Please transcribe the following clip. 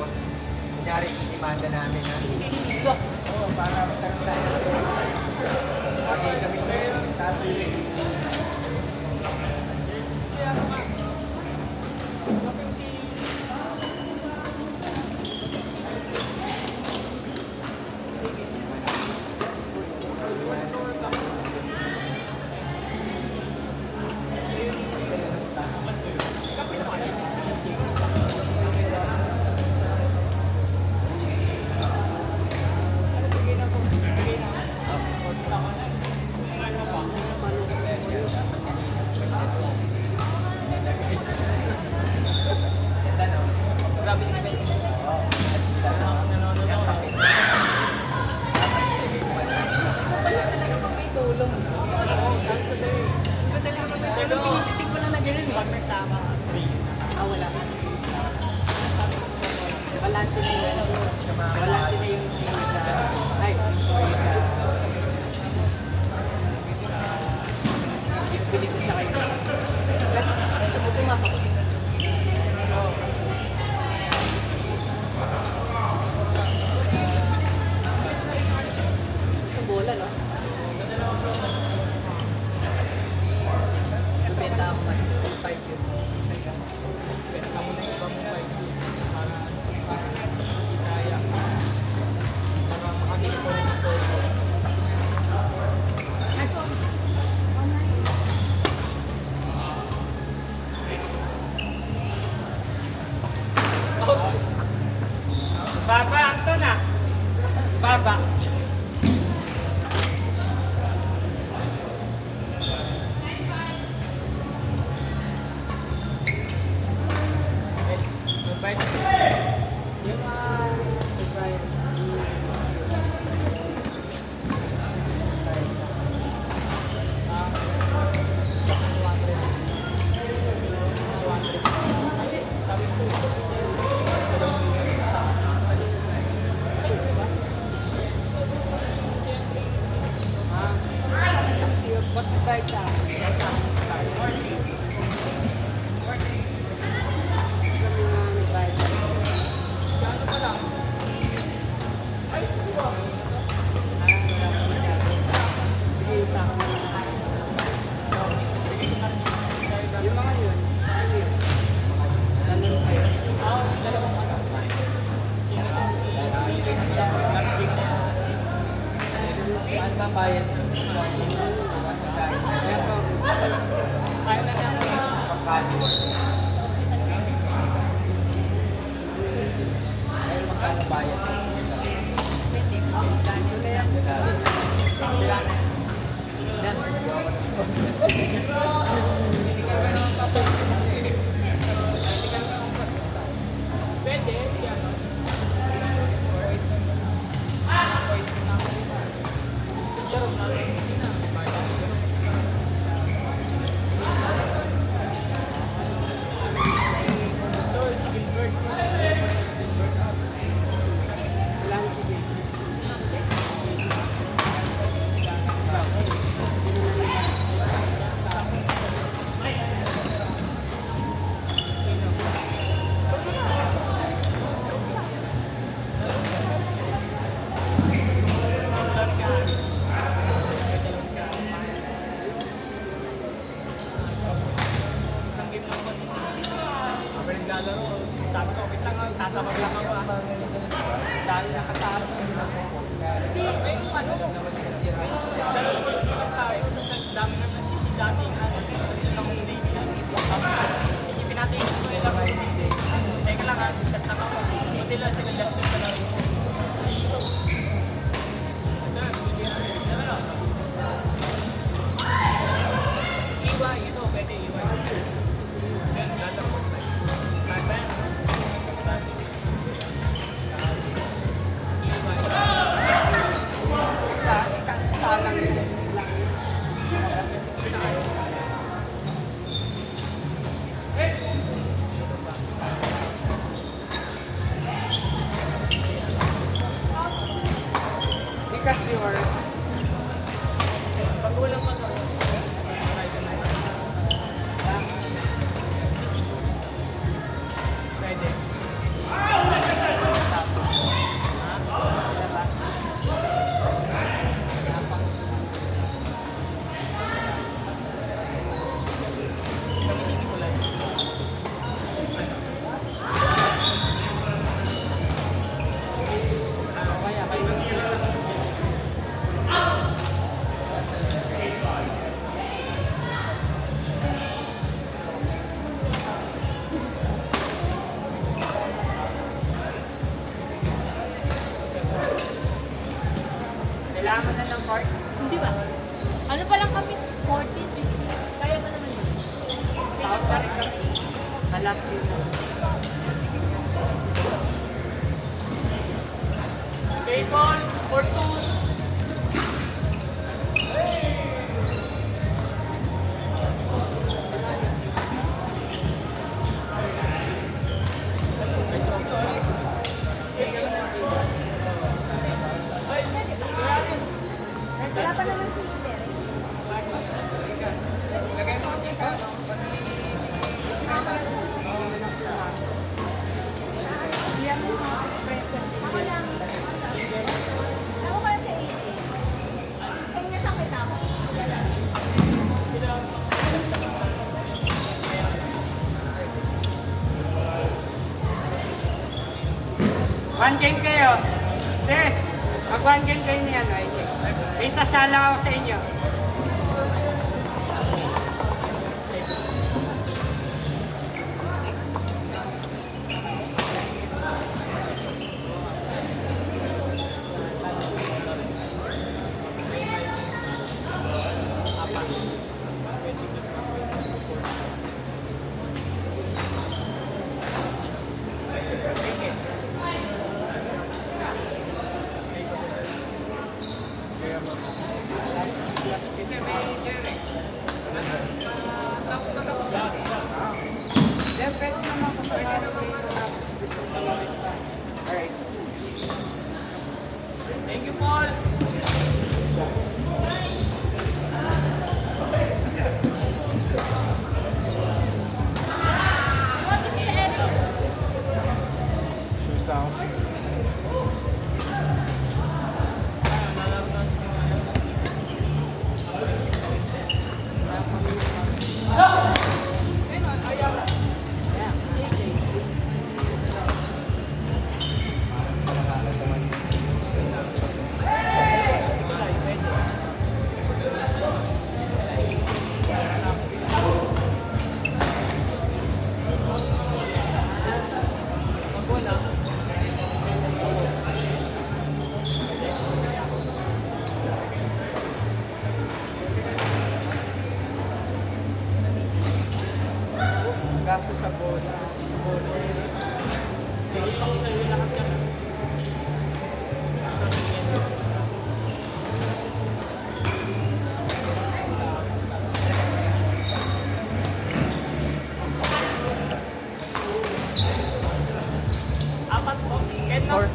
Tapos, kunyari, itimanda namin na. Oo, para magkaroon tayo ng okay, kami ngayon, tatay. Baba, Anton ah. Baba. Bayad. Magkano bayad? Tatabag lang ako. Dahil nakataas. Hindi, may ano. Dalawang version lang tayo. Dami na nagsisidatingan. Gusto lang kong hindi pinatingin ko nila. Teka lang ha, cut lang ako. Hindi lang sila Justin na lang. Iwa, ito, pwede iwa. Yan, lalapot tayo. Because you are Pag-ulang pa to. Pwede. Kailangan na ng card? Hindi ba? Ano pa lang kami? 14, 15. Kaya pa naman yun. Tawag na rin kami. Last year na. Table for two. Wala pa naman si Derek. Lagay mo ang tika. Yan mo mga princess. Ako lang. Ako pala sa 80. Sa inyo sa kita ako. One game kayo. Sis, mag one game kayo niyan. May sasala ako sa inyo. Thank you, Paul. Shoes down. Gasto sa bola. Sa bola. Gusto ko sa'yo lahat yan. Apat po. Ken na. Or,